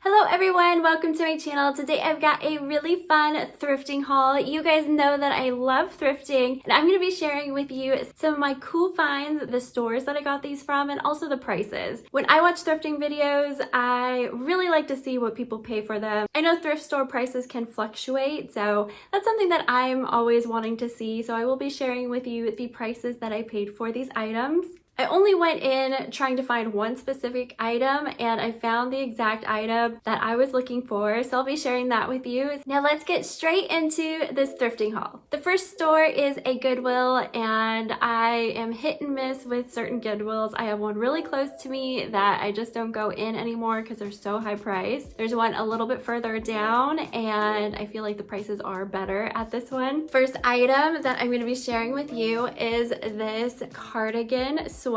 Hello everyone, welcome to my channel. Today I've got a really fun thrifting haul. You guys know that I love thrifting, and I'm going to be sharing with you some of my cool finds, the stores that I got these from, and also the prices. When I watch thrifting videos, I really like to see what people pay for them. I know thrift store prices can fluctuate, so that's something that I'm always wanting to see. So I will be sharing with you the prices that I paid for these items. I only went in trying to find one specific item, and I found the exact item that I was looking for, so I'll be sharing that with you. Now let's get straight into this thrifting haul. The first store is a Goodwill, and I am hit and miss with certain Goodwills. I have one really close to me that I just don't go in anymore because they're so high priced. There's one a little bit further down, and I feel like the prices are better at this one. First item that I'm going to be sharing with you is this cardigan sweater.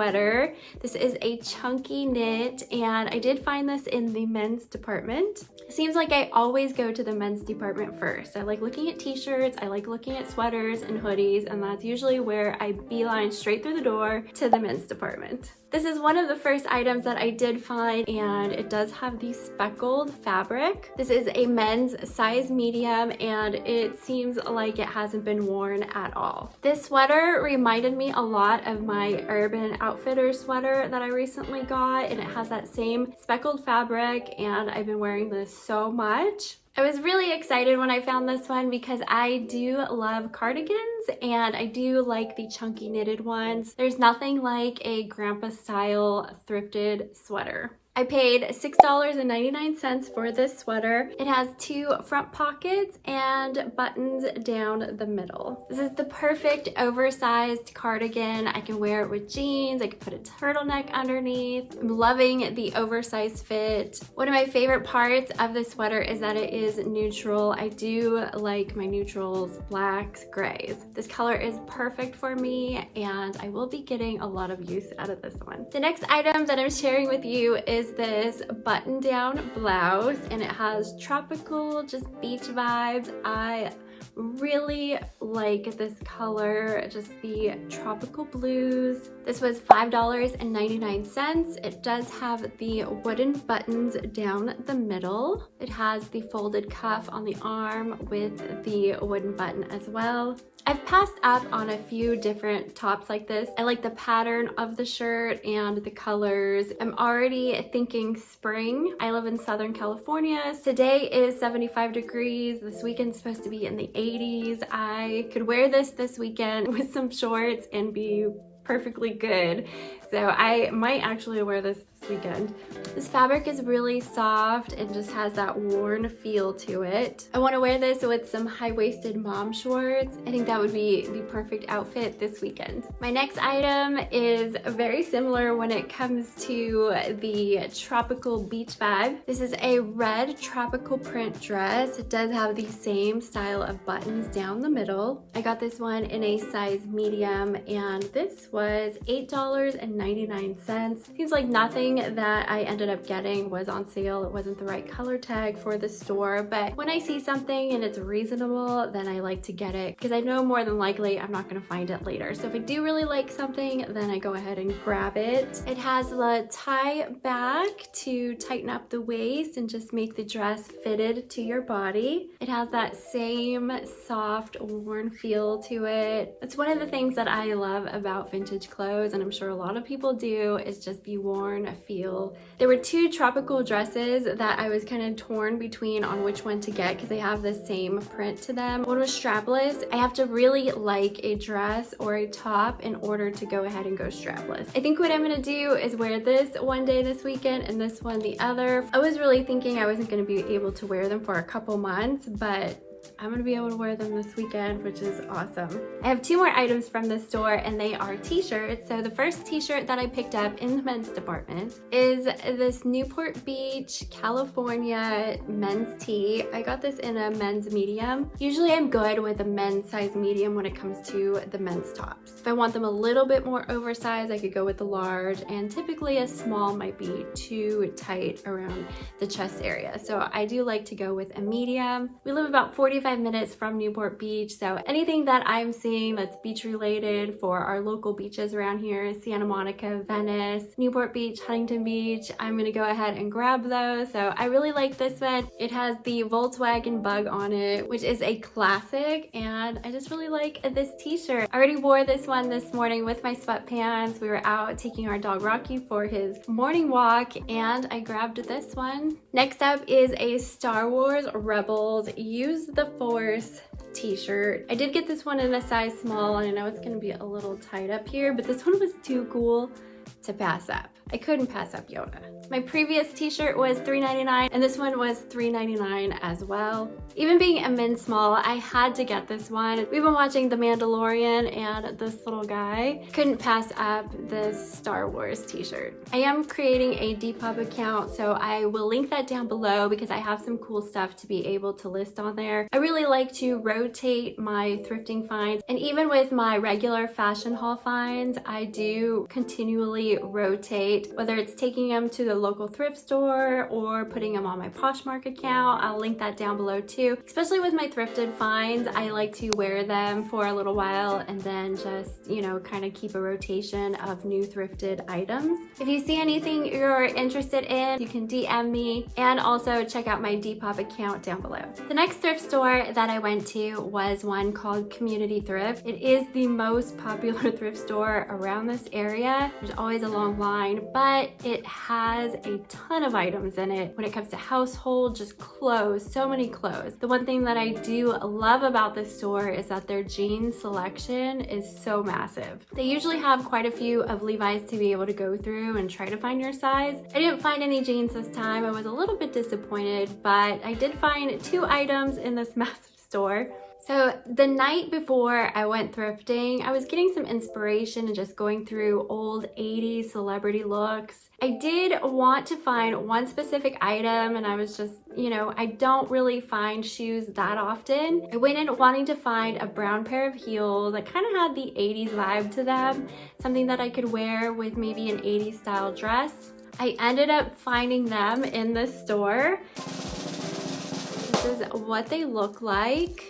This is a chunky knit, and I did find this in the men's department. It seems like I always go to the men's department first. I like looking at t-shirts, I like looking at sweaters and hoodies, and that's usually where I beeline straight through the door to the men's department. This is one of the first items that I did find, and it does have the speckled fabric. This is a men's size medium, and it seems like it hasn't been worn at all. This sweater reminded me a lot of my Urban Outfitters sweater that I recently got, and it has that same speckled fabric, and I've been wearing this so much. I was really excited when I found this one because I do love cardigans and I do like the chunky knitted ones. There's nothing like a grandpa style thrifted sweater. I paid $6.99 for this sweater. It has two front pockets and buttons down the middle. This is the perfect oversized cardigan. I can wear it with jeans. I can put a turtleneck underneath. I'm loving the oversized fit. One of my favorite parts of this sweater is that it is neutral. I do like my neutrals, blacks, grays. This color is perfect for me, and I will be getting a lot of use out of this one. The next item that I'm sharing with you is this button-down blouse, and it has tropical, just beach vibes. I really like this color, just the tropical blues. This was $5.99. It does have the wooden buttons down the middle. It has the folded cuff on the arm with the wooden button as well. I've passed up on a few different tops like this. I like the pattern of the shirt and the colors. I'm already thinking spring. I live in Southern California. Today is 75 degrees. This weekend's supposed to be in the 80s. I could wear this weekend with some shorts and be perfectly good. So I might actually wear this weekend. This fabric is really soft and just has that worn feel to it. I want to wear this with some high-waisted mom shorts. I think that would be the perfect outfit this weekend. My next item is very similar when it comes to the tropical beach vibe. This is a red tropical print dress. It does have the same style of buttons down the middle. I got this one in a size medium, and this was $8.99. Seems like nothing that I ended up getting was on sale. It wasn't the right color tag for the store, but when I see something and it's reasonable, then I like to get it because I know more than likely I'm not going to find it later. So if I do really like something, then I go ahead and grab it. It has the tie back to tighten up the waist and just make the dress fitted to your body. It has that same soft, worn feel to it. It's one of the things that I love about vintage clothes, and I'm sure a lot of people do, is just the worn feel. There were two tropical dresses that I was kind of torn between on which one to get because they have the same print to them. One was strapless. I have to really like a dress or a top in order to go ahead and go strapless. I think what I'm gonna do is wear this one day this weekend and this one the other. I was really thinking I wasn't gonna be able to wear them for a couple months, but I'm gonna be able to wear them this weekend, which is awesome. I have two more items from this store, and they are t-shirts. So the first t-shirt that I picked up in the men's department is this Newport Beach, California men's tee. I got this in a men's medium. Usually I'm good with a men's size medium when it comes to the men's tops. If I want them a little bit more oversized, I could go with the large, and typically a small might be too tight around the chest area. So I do like to go with a medium. We live about 40 45 minutes from Newport Beach. So anything that I'm seeing that's beach related for our local beaches around here, Santa Monica, Venice, Newport Beach, Huntington Beach, I'm gonna go ahead and grab those. So I really like this one. It has the Volkswagen bug on it, which is a classic, and I just really like this t-shirt. I already wore this one this morning with my sweatpants. We were out taking our dog Rocky for his morning walk, and I grabbed this one. Next up is a Star Wars Rebels Use the Force t-shirt. I did get this one in a size small, and I know it's gonna be a little tight up here, but this one was too cool to pass up. I couldn't pass up Yoda. My previous t-shirt was $3.99 and this one was $3.99 as well. Even being a min small, I had to get this one. We've been watching The Mandalorian and this little guy. Couldn't pass up this Star Wars t-shirt. I am creating a Depop account, so I will link that down below because I have some cool stuff to be able to list on there. I really like to rotate my thrifting finds, and even with my regular fashion haul finds, I do continually rotate, whether it's taking them to the local thrift store or putting them on my Poshmark account. I'll link that down below too. Especially with my thrifted finds, I like to wear them for a little while and then just, you know, kind of keep a rotation of new thrifted items. If you see anything you're interested in, you can DM me, and also check out my Depop account down below. The next thrift store that I went to was one called Community Thrift. It is the most popular thrift store around this area. There's always a long line, but it has a ton of items in it when it comes to household, just clothes, so many clothes. The one thing that I do love about this store is that their jeans selection is so massive. They usually have quite a few of Levi's to be able to go through and try to find your size. I didn't find any jeans this time. I was a little bit disappointed, but I did find 2 items in this massive store. So the night before I went thrifting, I was getting some inspiration and just going through old 80s celebrity looks. I did want to find one specific item, and I was just, you know, I don't really find shoes that often. I went in wanting to find a brown pair of heels that kind of had the 80s vibe to them, something that I could wear with maybe an 80s style dress. I ended up finding them in the store. This is what they look like.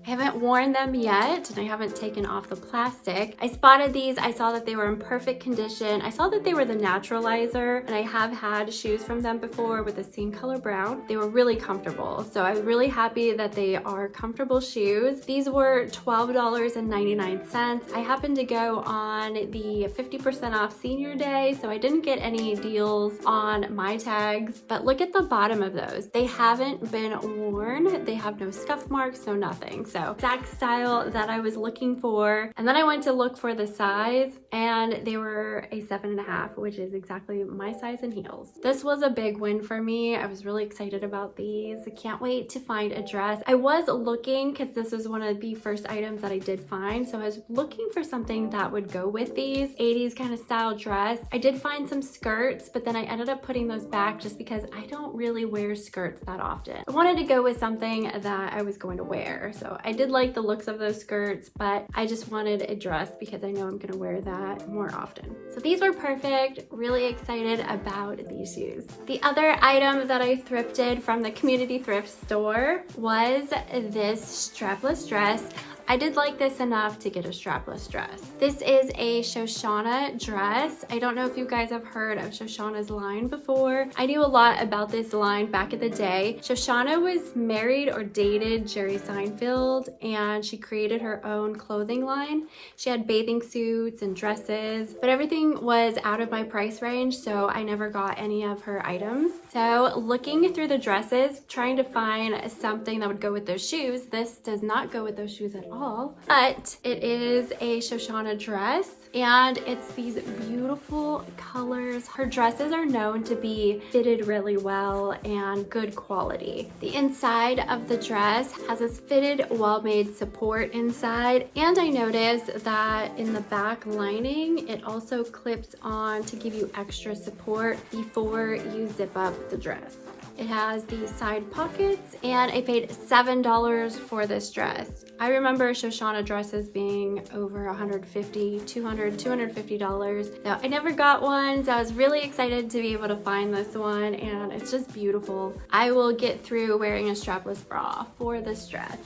I haven't worn them yet, and I haven't taken off the plastic. I spotted these. I saw that they were in perfect condition. I saw that they were the Naturalizer, and I have had shoes from them before with the same color brown. They were really comfortable, so I was really happy that they are comfortable shoes. These were $12.99. I happened to go on the 50% off senior day, so I didn't get any deals on my tags, but look at the bottom of those. They haven't been worn. They have no scuff marks, no nothing. So exact style that I was looking for. And then I went to look for the size, and they were a 7.5, which is exactly my size in heels. This was a big win for me. I was really excited about these. I can't wait to find a dress. I was looking, because this was one of the first items that I did find, so I was looking for something that would go with these 80s kind of style dress. I did find some skirts, but then I ended up putting those back just because I don't really wear skirts that often. I wanted to go with something that I was going to wear, so I did like the looks of those skirts, but I just wanted a dress because I know I'm gonna wear that more often. So these were perfect. Really excited about these shoes. The other item that I thrifted from the Community Thrift store was this strapless dress. I did like this enough to get a strapless dress. This is a Shoshana dress. I don't know if you guys have heard of Shoshana's line before. I knew a lot about this line back in the day. Shoshana was married or dated Jerry Seinfeld, and she created her own clothing line. She had bathing suits and dresses, but everything was out of my price range, so I never got any of her items. So looking through the dresses, trying to find something that would go with those shoes. This does not go with those shoes at all, but it is a Shoshana dress, and it's these beautiful colors. Her dresses are known to be fitted really well and good quality. The inside of the dress has this fitted, well-made support inside, and I noticed that in the back lining, it also clips on to give you extra support before you zip up the dress. It has these side pockets, and I paid $7 for this dress. I remember Shoshana dresses being over $150, $200, $250. So I never got one, so I was really excited to be able to find this one, and it's just beautiful. I will get through wearing a strapless bra for this dress.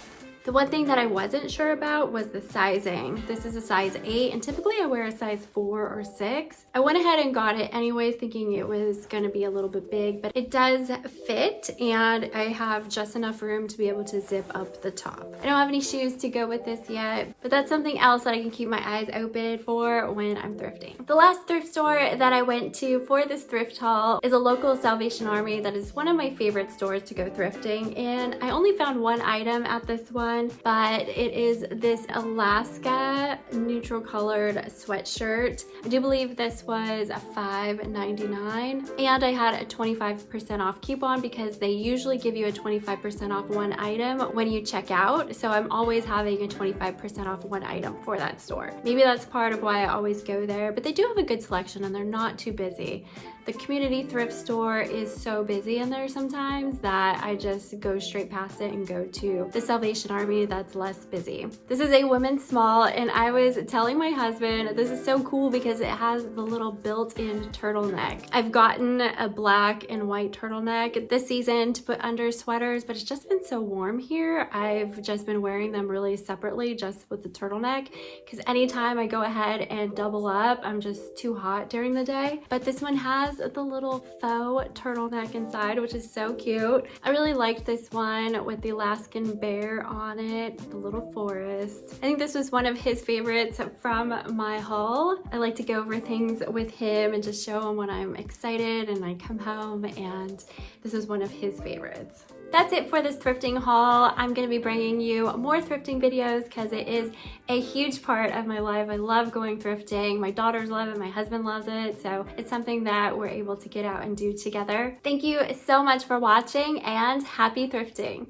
The one thing that I wasn't sure about was the sizing. This is a size 8, and typically I wear a size 4 or 6. I went ahead and got it anyways, thinking it was gonna be a little bit big, but it does fit, and I have just enough room to be able to zip up the top. I don't have any shoes to go with this yet, but that's something else that I can keep my eyes open for when I'm thrifting. The last thrift store that I went to for this thrift haul is a local Salvation Army that is one of my favorite stores to go thrifting, and I only found one item at this one, but it is this Alaska neutral colored sweatshirt. I do believe this was $5.99, and I had a 25% off coupon because they usually give you a 25% off one item when you check out, so I'm always having a 25% off one item for that store. Maybe that's part of why I always go there, but they do have a good selection and they're not too busy. The community thrift store is so busy in there sometimes that I just go straight past it and go to the Salvation Army that's less busy. This is a women's small, and I was telling my husband this is so cool because it has the little built-in turtleneck. I've gotten a black and white turtleneck this season to put under sweaters, but it's just been so warm here. I've just been wearing them really separately just with the turtleneck because anytime I go ahead and double up, I'm just too hot during the day. But this one has the little faux turtleneck inside, which is so cute. I really liked this one with the Alaskan bear on it, the little forest. I think this was one of his favorites from my haul. I like to go over things with him and just show him when I'm excited and I come home, and this is one of his favorites. That's it for this thrifting haul. I'm gonna be bringing you more thrifting videos because it is a huge part of my life. I love going thrifting. My daughters love it, my husband loves it, so it's something that we're able to get out and do together. Thank you so much for watching, and happy thrifting.